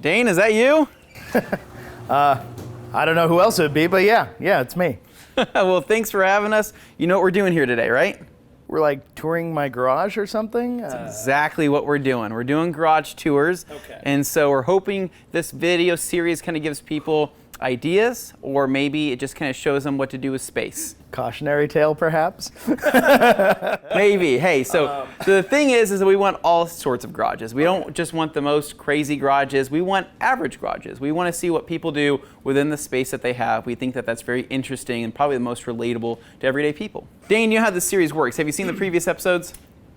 Dane, is that you? I don't know who else it would be, but yeah, it's me. Well, thanks for having us. You know what we're doing here today, right? We're like touring my garage or something? That's exactly what we're doing. We're doing garage tours. Okay. And so we're hoping this video series kind of gives people ideas, or maybe it just kind of shows them what to do with space. Cautionary tale, perhaps? Maybe. Hey, so the thing is that we want all sorts of garages. We don't just want the most crazy garages. We want average garages. We want to see what people do within the space that they have. We think that that's very interesting and probably the most relatable to everyday people. Dane, you know how this series works. Have you seen the previous episodes?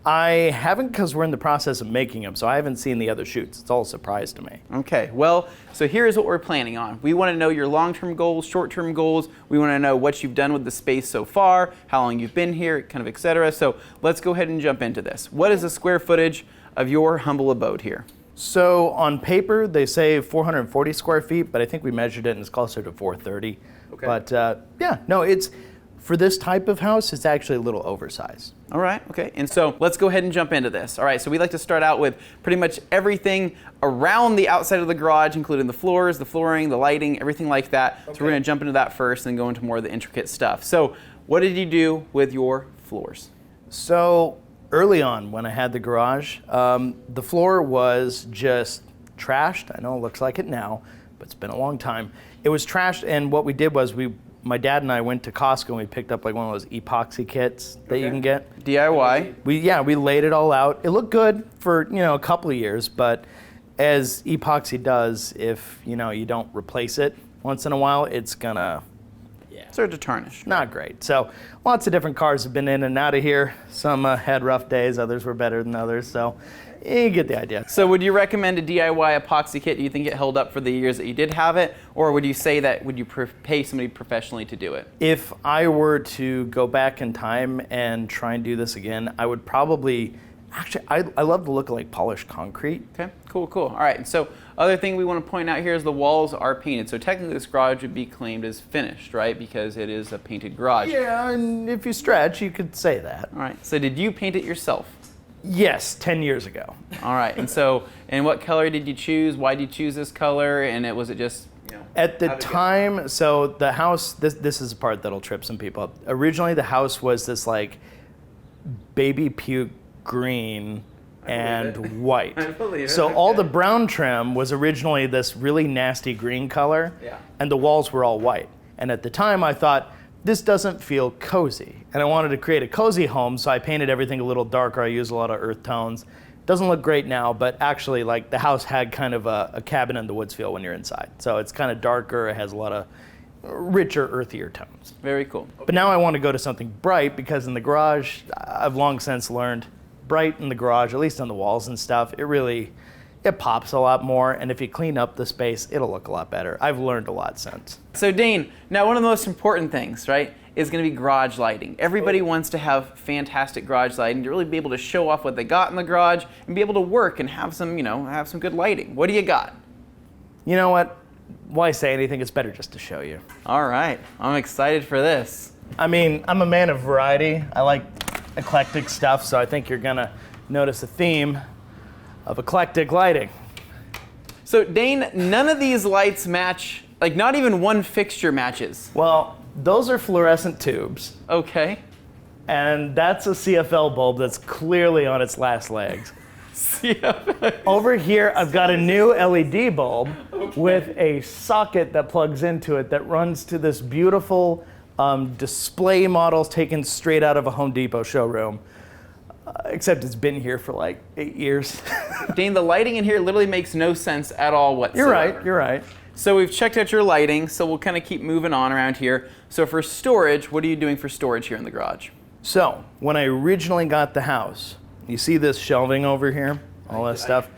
I haven't, because we're in the process of making them, so I haven't seen the other shoots. It's all a surprise to me. Okay, well, so here's what we're planning on. We want to know your long-term goals, short-term goals. We want to know what you've done with the space so far, how long you've been here, kind of etc. So let's go ahead and jump into this. What is the square footage of your humble abode here? So on paper, they say 440 square feet, but I think we measured it and it's closer to 430. Okay. But yeah, no, it's, for this type of house, it's actually a little oversized. All right, okay, and so let's go ahead and jump into this. All right, so we like to start out with pretty much everything around the outside of the garage, including the floors, the flooring, the lighting, everything like that. Okay. So we're gonna jump into that first and go into more of the intricate stuff. So what did you do with your floors? So early on when I had the garage, the floor was just trashed. I know it looks like it now, but it's been a long time. It was trashed, and what we did was my dad and I went to Costco and we picked up like one of those epoxy kits that you can get. DIY? We laid it all out. It looked good for, a couple of years, but as epoxy does, if, you don't replace it once in a while, it's gonna start to tarnish. Not great. So lots of different cars have been in and out of here. Some had rough days, others were better than others, so you get the idea. So would you recommend a DIY epoxy kit? Do you think it held up for the years that you did have it? Or would you say that, would you pay somebody professionally to do it? If I were to go back in time and try and do this again, I would probably, actually, I love the look of like polished concrete. Okay, cool. All right, and so other thing we want to point out here is the walls are painted. So technically this garage would be claimed as finished, right? Because it is a painted garage. Yeah, and if you stretch, you could say that. All right, so did you paint it yourself? Yes, 10 years ago. All right, and what color did you choose? Why did you choose this color? And was it just, At the time, so the house, this is the part that'll trip some people up. Originally the house was this like baby puke green and white. I believe it. So all the brown trim was originally this really nasty green color, and the walls were all white. And at the time I thought, this doesn't feel cozy. And I wanted to create a cozy home, so I painted everything a little darker. I used a lot of earth tones. Doesn't look great now, but actually like the house had kind of a cabin in the woods feel when you're inside. So it's kind of darker, it has a lot of richer, earthier tones. Very cool. But now I want to go to something bright, because in the garage, I've long since learned, bright in the garage, at least on the walls and stuff, it pops a lot more, and if you clean up the space, it'll look a lot better. I've learned a lot since. So Dane, now one of the most important things, right, is going to be garage lighting. Everybody wants to have fantastic garage lighting, to really be able to show off what they got in the garage and be able to work and have some, have some good lighting. What do you got? You know what? Why say anything? It's better just to show you. All right, I'm excited for this. I mean, I'm a man of variety. I like eclectic stuff, so I think you're gonna notice a theme of eclectic lighting. So Dane, none of these lights match, like not even one fixture matches. Well, those are fluorescent tubes. Okay. And that's a CFL bulb that's clearly on its last legs. CFL. Over here, I've got a new LED bulb with a socket that plugs into it that runs to this beautiful display models taken straight out of a Home Depot showroom. Except it's been here for like 8 years. Dane, the lighting in here literally makes no sense at all whatsoever. You're right. So we've checked out your lighting, so we'll kind of keep moving on around here. So for storage, what are you doing for storage here in the garage? So, when I originally got the house, you see this shelving over here, all that stuff?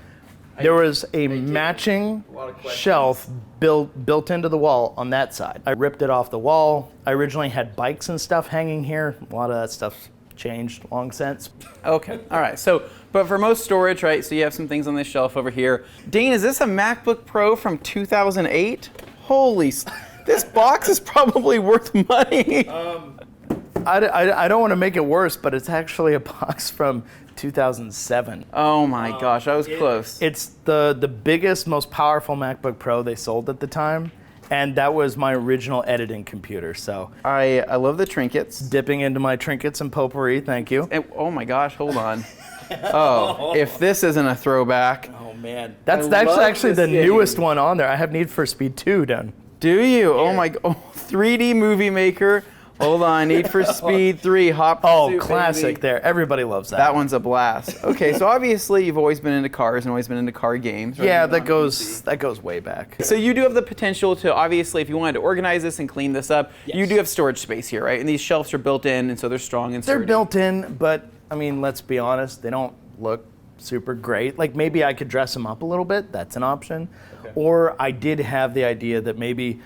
There was a matching shelf built into the wall on that side. I ripped it off the wall. I originally had bikes and stuff hanging here. A lot of that stuff's changed long since. Okay, all right. So, but for most storage, right, so you have some things on this shelf over here. Dane, is this a MacBook Pro from 2008? Holy, this box is probably worth money. I don't want to make it worse, but it's actually a box from 2007. Oh my gosh, I was close. It's the biggest, most powerful MacBook Pro they sold at the time, and that was my original editing computer. So I love the trinkets. dipping into my trinkets and potpourri, thank you. And, oh my gosh, hold on. Oh, if this isn't a throwback. Oh man, that's love actually the this game. newest one on there. I have Need for Speed 2 done. Do you? Oh my, 3D Movie Maker. Hold on, Need for Speed 3, Hot Pursuit, Classic baby. there. Everybody loves that. That one's a blast. Okay, so obviously you've always been into cars and always been into car games. Right? Yeah, that goes way back. So you do have the potential to, obviously, if you wanted to organize this and clean this up, Yes. you do have storage space here, right? And these shelves are built in, and so they're strong and sturdy. They're built in, but I mean, let's be honest, they don't look super great. Like maybe I could dress them up a little bit. That's an option. Okay. Or I did have the idea that maybe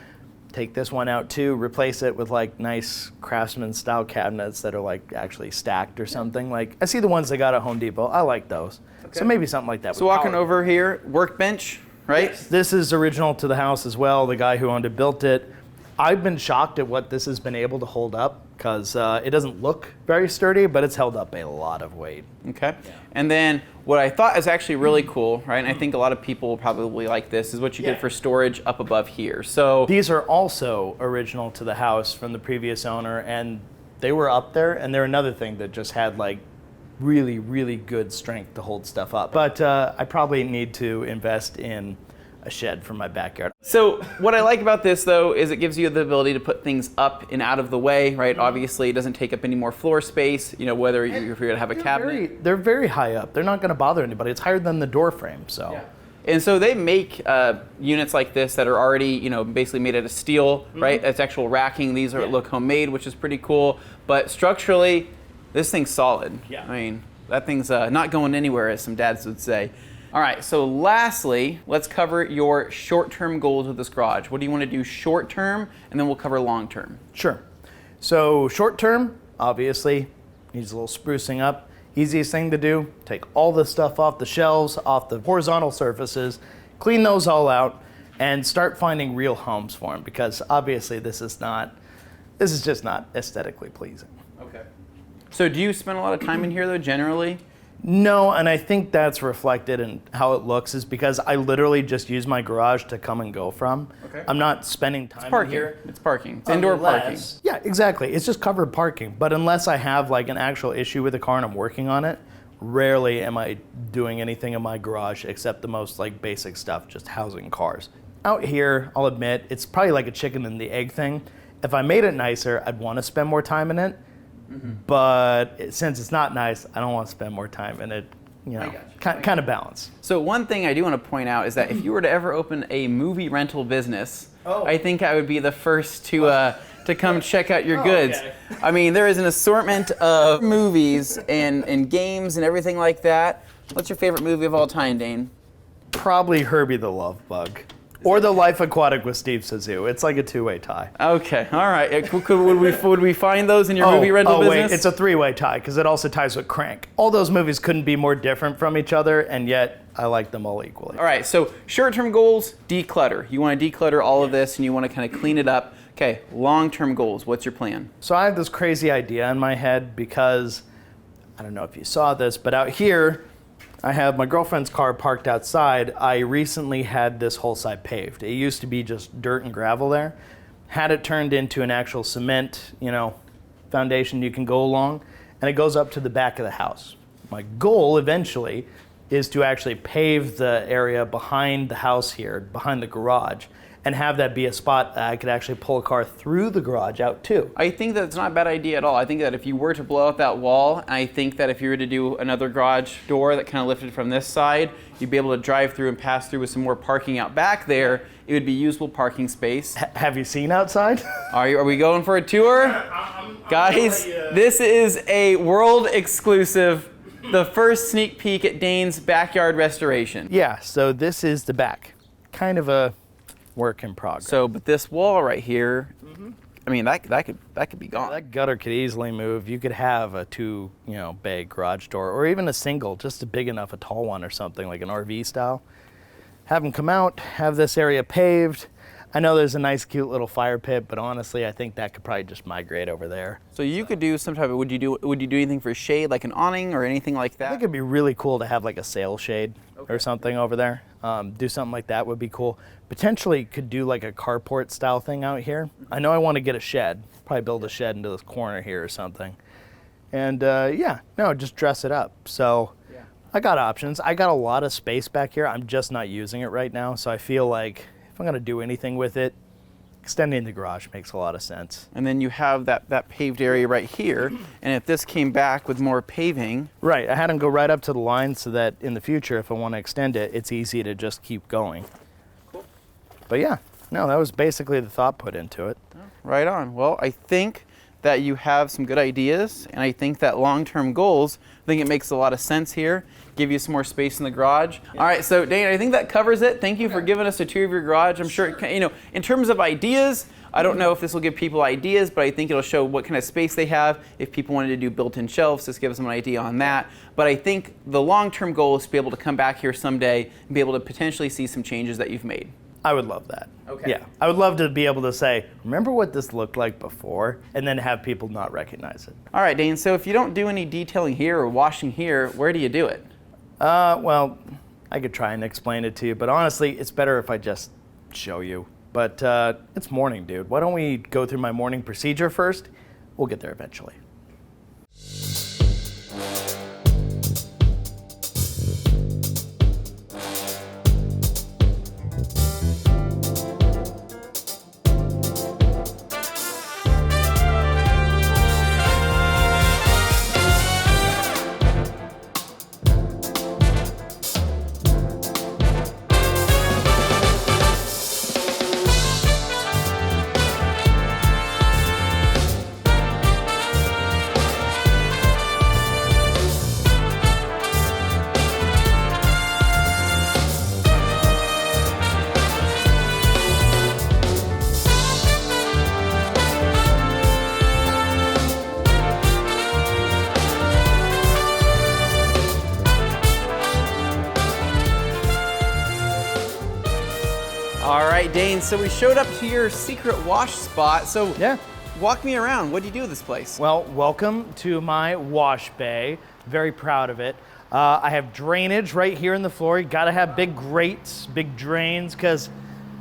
take this one out too, replace it with like nice Craftsman style cabinets that are like actually stacked or something. Like I see the ones they got at Home Depot. I like those. Okay. So maybe something like that. So walking over here, workbench, right? Yes. This is original to the house as well. The guy who owned it built it. I've been shocked at what this has been able to hold up because it doesn't look very sturdy, but it's held up a lot of weight. Okay. Yeah. And then what I thought is actually really cool, right? And I think a lot of people will probably like this, is what you did for storage up above here. So these are also original to the house from the previous owner, and they were up there, and they're another thing that just had like really, really good strength to hold stuff up. But I probably need to invest in a shed for my backyard. So what I like about this though is it gives you the ability to put things up and out of the way, right? Obviously it doesn't take up any more floor space, you know, whether if you're gonna have a cabinet. They're very high up. They're not gonna bother anybody. It's higher than the door frame, so. Yeah. And so they make units like this that are already, you know, basically made out of steel, right? It's actual racking. These are look homemade, which is pretty cool. But structurally, this thing's solid. Yeah. I mean, that thing's not going anywhere, as some dads would say. All right, so lastly, let's cover your short-term goals with this garage. What do you want to do short-term, and then we'll cover long-term. Sure. So short-term, obviously, needs a little sprucing up. Easiest thing to do, take all the stuff off the shelves, off the horizontal surfaces, clean those all out, and start finding real homes for them, because obviously this is just not aesthetically pleasing. Okay. So do you spend a lot of time in here, though, generally? No, and I think that's reflected in how it looks is because I literally just use my garage to come and go from. Okay. I'm not spending time in here. It's parking. It's indoor parking. Yeah, exactly. It's just covered parking. But unless I have like an actual issue with the car and I'm working on it, rarely am I doing anything in my garage except the most like basic stuff, just housing cars. Out here, I'll admit, it's probably like a chicken and the egg thing. If I made it nicer, I'd want to spend more time in it. But since it's not nice, I don't want to spend more time in it. You know, kind of balance. So one thing I do want to point out is that if you were to ever open a movie rental business, I think I would be the first to come check out your goods. Okay. I mean, there is an assortment of movies and games and everything like that. What's your favorite movie of all time, Dane? Probably Herbie the Love Bug. Or The Life Aquatic with Steve Zissou. It's like a two-way tie. Okay, all right. Would we find those in your movie rental business? Oh, wait, it's a three-way tie because it also ties with Crank. All those movies couldn't be more different from each other, and yet I like them all equally. All right, so short-term goals, declutter. You want to declutter all of this, and you want to kind of clean it up. Okay, long-term goals, what's your plan? So I have this crazy idea in my head because, I don't know if you saw this, but out here, I have my girlfriend's car parked outside. I recently had this whole side paved. It used to be just dirt and gravel there. Had it turned into an actual cement, foundation you can go along, and it goes up to the back of the house. My goal eventually is to actually pave the area behind the house here, behind the garage, and have that be a spot that I could actually pull a car through the garage out too. I think that's not a bad idea at all. I think that if you were to blow out that wall, I think that if you were to do another garage door that kind of lifted from this side, you'd be able to drive through and pass through with some more parking out back there. It would be usable parking space. Have you seen outside? Are we going for a tour? Guys, this is a world exclusive, the first sneak peek at Dane's backyard restoration. Yeah, so this is the back. Kind of a work in progress. So, but this wall right here, I mean, that could be gone. That gutter could easily move. You could have a bay garage door, or even a single, just a big enough, a tall one or something, like an RV style. Have them come out, have this area paved. I know there's a nice, cute little fire pit, but honestly, I think that could probably just migrate over there. So you could do some type of, would you do anything for shade, like an awning or anything like that? I think it'd be really cool to have like a sail shade or something over there. Do something like that would be cool. Potentially could do like a carport style thing out here. I know I want to get a shed, probably build a shed into this corner here or something. And just dress it up. So I got options. I got a lot of space back here. I'm just not using it right now. So I feel like if I'm gonna do anything with it, extending the garage makes a lot of sense. And then you have that paved area right here. And if this came back with more paving. Right, I had them go right up to the line so that in the future, if I want to extend it, it's easy to just keep going. Cool. But yeah, no, that was basically the thought put into it. Right on. Well, I think that you have some good ideas, and I think that long-term goals, I think it makes a lot of sense here. Give you some more space in the garage. Yeah. All right, so Dane, I think that covers it. Thank you for giving us a tour of your garage. I'm sure, in terms of ideas, I don't know if this will give people ideas, but I think it'll show what kind of space they have. If people wanted to do built-in shelves, this gives them an idea on that. But I think the long-term goal is to be able to come back here someday and be able to potentially see some changes that you've made. I would love that. Okay. Yeah, I would love to be able to say, remember what this looked like before, and then have people not recognize it. All right, Dane, so if you don't do any detailing here or washing here, where do you do it? Well, I could try and explain it to you, but honestly, it's better if I just show you. But it's morning, dude. Why don't we go through my morning procedure first? We'll get there eventually. All right, Dane, so we showed up to your secret wash spot. So yeah, walk me around. What do you do with this place? Well, welcome to my wash bay. Very proud of it. I have drainage right here in the floor. You gotta have big grates, big drains, because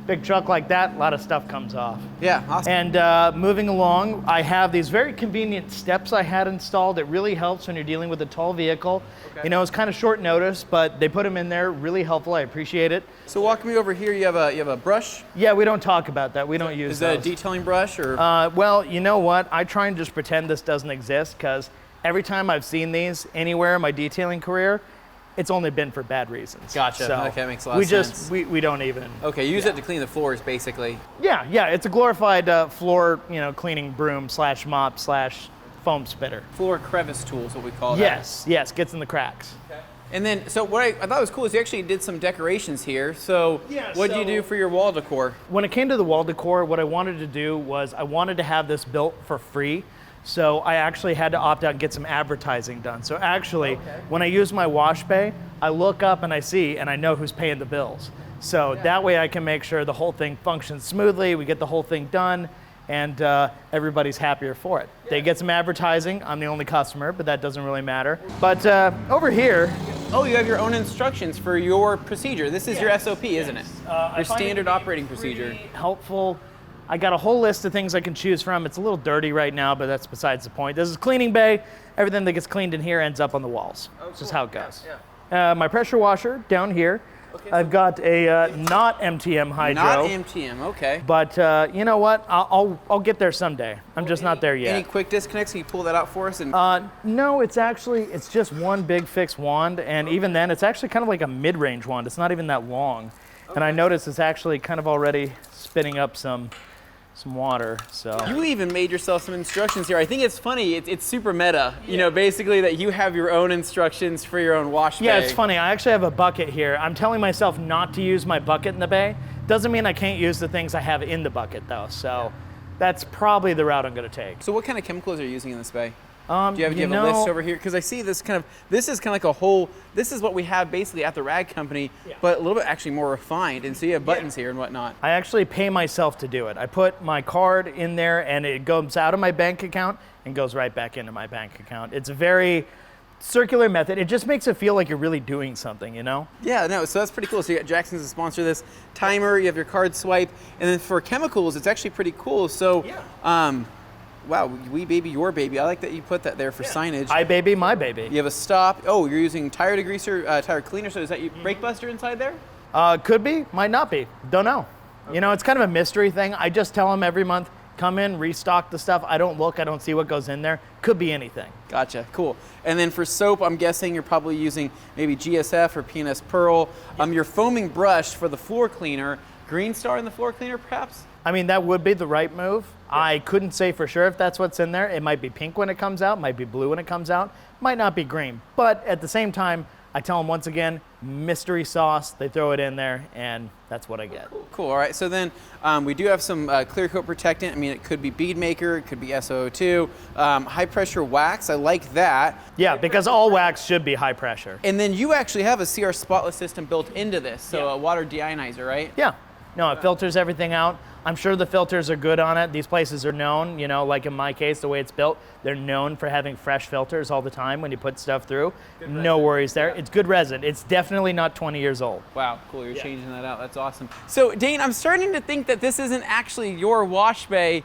big truck like that, a lot of stuff comes off. Yeah, awesome. And moving along, I have these very convenient steps I had installed. It really helps when you're dealing with a tall vehicle. Okay. You know, it's kind of short notice, but they put them in there, really helpful. I appreciate it. So walk me over here. You have a brush? Yeah, we don't talk about that. We don't use Is that a detailing brush or? Well, you know what? I try and just pretend this doesn't exist, because every time I've seen these anywhere in my detailing career, it's only been for bad reasons. Gotcha. So okay, makes a lot of sense. We don't even. Okay, use it to clean the floors, basically. Yeah, it's a glorified floor, cleaning broom / mop / foam spitter. Floor crevice tool is what we call that. Yes, gets in the cracks. Okay. And then, so what I thought was cool is you actually did some decorations here. So what did you do for your wall decor? When it came to the wall decor, what I wanted to do was I wanted to have this built for free. So I actually had to opt out and get some advertising done. So actually, when I use my wash bay, I look up and I see, and I know who's paying the bills. So that way I can make sure the whole thing functions smoothly, we get the whole thing done, and everybody's happier for it. They get some advertising. I'm the only customer, but that doesn't really matter. But over here. Oh, you have your own instructions for your procedure. This is your SOP, isn't it? Your standard operating procedure. Helpful. I got a whole list of things I can choose from. It's a little dirty right now, but that's besides the point. This is cleaning bay. Everything that gets cleaned in here ends up on the walls. Oh, This is how it goes. Yeah. My pressure washer down here. Okay, I've got a not MTM hydro. Not MTM, okay. But you know what? I'll get there someday. I'm just not there yet. Any quick disconnects? Can you pull that out for us? And no, it's just one big fixed wand, and even then, it's actually kind of like a mid-range wand. It's not even that long. Okay. And I noticed it's actually kind of already spitting up some water. So you even made yourself some instructions here. I think it's funny. It's super meta. Yeah. Basically that you have your own instructions for your own wash bay. Yeah, it's funny. I actually have a bucket here. I'm telling myself not to use my bucket in the bay. Doesn't mean I can't use the things I have in the bucket though. So that's probably the route I'm going to take. So what kind of chemicals are you using in this bay? Do you have a list over here? Because I see this this is kind of like a whole, this is what we have basically at the rag company, but a little bit actually more refined. And so you have buttons here and whatnot. I actually pay myself to do it. I put my card in there and it goes out of my bank account and goes right back into my bank account. It's a very circular method. It just makes it feel like you're really doing something, you know? Yeah, no, so that's pretty cool. So you got Jackson's to sponsor this timer, you have your card swipe, and then for chemicals, it's actually pretty cool. So, wow, we baby, your baby. I like that you put that there for signage. I baby, my baby. You have a stop. Oh, you're using tire degreaser, tire cleaner. So is that your brake buster inside there? Could be, might not be. Don't know. Okay. You know, it's kind of a mystery thing. I just tell them every month, come in, restock the stuff. I don't look, I don't see what goes in there. Could be anything. Gotcha, cool. And then for soap, I'm guessing you're probably using maybe GSF or PNS Pearl. Your foaming brush for the floor cleaner, Green Star in the floor cleaner perhaps? I mean, that would be the right move. Yeah. I couldn't say for sure if that's what's in there. It might be pink when it comes out, might be blue when it comes out, might not be green. But at the same time, I tell them once again, mystery sauce, they throw it in there, and that's what I get. Cool, all right. So then we do have some clear coat protectant. I mean, it could be bead maker, it could be SO2, high pressure wax, I like that. Yeah, because all wax should be high pressure. And then you actually have a CR spotless system built into this, so a water deionizer, right? Yeah, no, it filters everything out. I'm sure the filters are good on it. These places are known, you know, like in my case, the way it's built, they're known for having fresh filters all the time when you put stuff through. No worries there. It's good resin. It's definitely not 20 years old. Wow, cool. You're changing that out. That's awesome. So, Dane, I'm starting to think that this isn't actually your wash bay,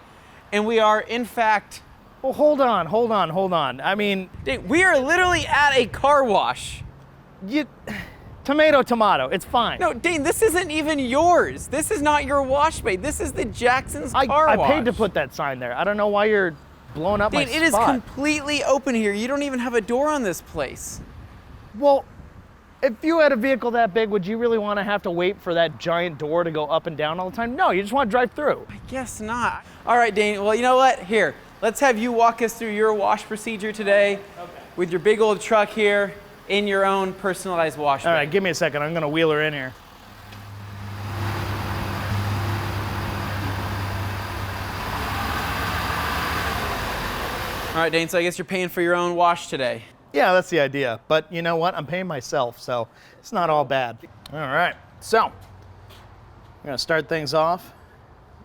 and we are, in fact... Well, hold on. I mean... Dane, we are literally at a car wash. Tomato, it's fine. No, Dane, this isn't even yours. This is not your wash bay. This is the Jackson's car wash. I paid to put that sign there. I don't know why you're blowing up my Dane, spot. it is completely open here. You don't even have a door on this place. Well, if you had a vehicle that big, would you really want to have to wait for that giant door to go up and down all the time? No, you just want to drive through. I guess not. All right, Dane, well, you know what? Here, let's have you walk us through your wash procedure today with your big old truck here. In your own personalized wash bay. All right, give me a second. I'm going to wheel her in here. All right, Dane, so I guess you're paying for your own wash today. Yeah, that's the idea. But you know what? I'm paying myself, so it's not all bad. All right, so I'm going to start things off.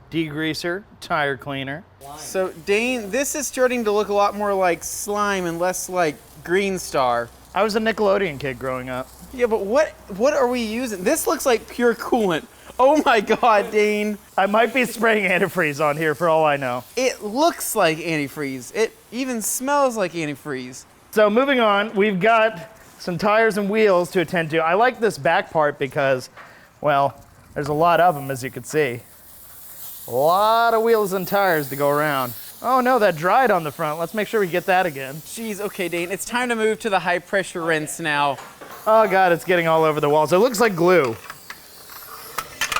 Degreaser, tire cleaner. So, Dane, this is starting to look a lot more like slime and less like Green Star. I was a Nickelodeon kid growing up. Yeah, but what are we using? This looks like pure coolant. Oh my God, Dane. I might be spraying antifreeze on here for all I know. It looks like antifreeze. It even smells like antifreeze. So moving on, we've got some tires and wheels to attend to. I like this back part because, well, there's a lot of them, as you can see. A lot of wheels and tires to go around. Oh no, that dried on the front. Let's make sure we get that again. Jeez, okay, Dane, it's time to move to the high pressure rinse now. Oh God, it's getting all over the walls. It looks like glue.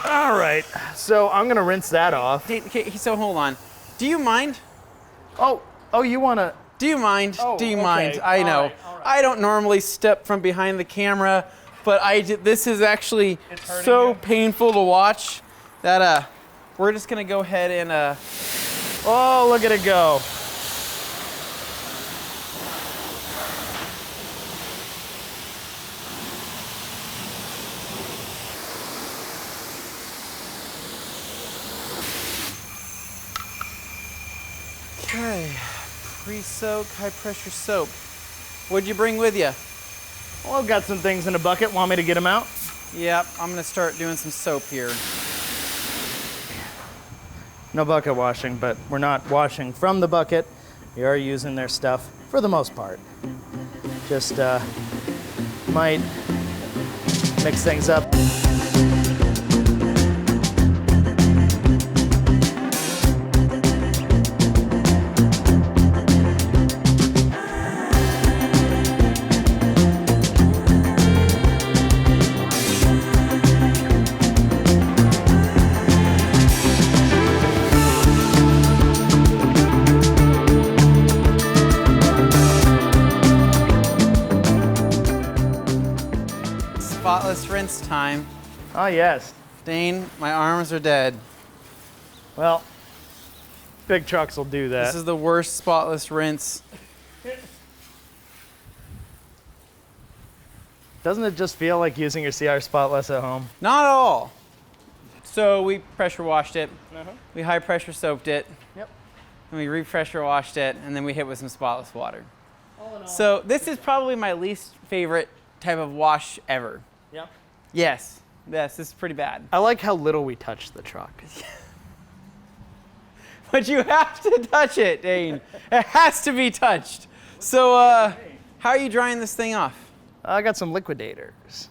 All right, so I'm gonna rinse that off. Dane, okay, so hold on. Do you mind? Oh, you wanna? Do you mind? Oh, Do you okay. mind? I know. All right. I don't normally step from behind the camera, but this is actually so painful to watch that we're just gonna go ahead and Oh, look at it go. Okay, pre-soak, high pressure soap. What'd you bring with you? Well, I've got some things in a bucket. Want me to get them out? Yep, I'm gonna start doing some soap here. No bucket washing, but we're not washing from the bucket. We are using their stuff for the most part. Just might mix things up. Spotless rinse time. Oh, yes. Dane, my arms are dead. Well, big trucks will do that. This is the worst spotless rinse Doesn't it just feel like using your CR spotless at home? Not at all. So we pressure washed it. We high pressure soaked it. Yep. And we re-pressure washed it, and then we hit with some spotless water. All in all. So this is probably my least favorite type of wash ever. Yeah. Yes, this is pretty bad. I like how little we touch the truck. But you have to touch it, Dane. It has to be touched. So how are you drying this thing off? I got some liquidators.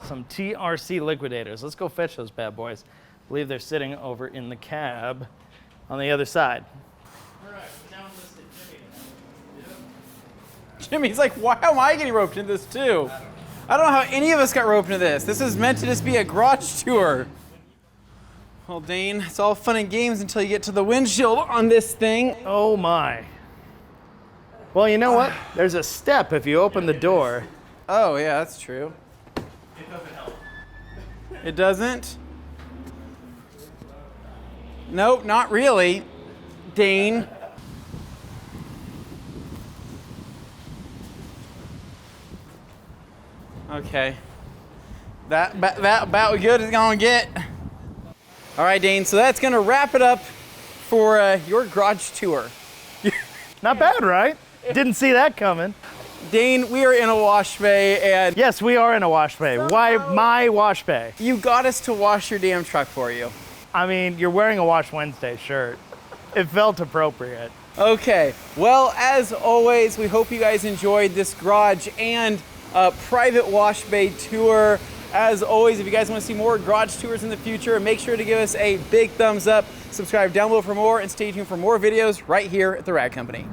Some TRC liquidators. Let's go fetch those bad boys. I believe they're sitting over in the cab on the other side. All right, now enlisted Jimmy. Jimmy's like, why am I getting roped into this too? I don't know how any of us got roped into this. This is meant to just be a garage tour. Well, Dane, it's all fun and games until you get to the windshield on this thing. Oh my. Well, you know what? There's a step if you open the door. Oh, yeah, that's true. It doesn't help. It doesn't? Nope, not really, Dane. Okay. That about good as it's gonna get. All right, Dane, so that's gonna wrap it up for your garage tour. Not bad, right? Didn't see that coming. Dane, we are in a wash bay, and Yes, we are in a wash bay. Why my wash bay? you got us to wash your damn truck for you. I mean, you're wearing a Wash Wednesday shirt. It felt appropriate. Okay, well, as always, we hope you guys enjoyed this garage and private wash bay tour. As always, if you guys want to see more garage tours in the future, make sure to give us a big thumbs up, subscribe down below for more, and stay tuned for more videos right here at The Rag Company.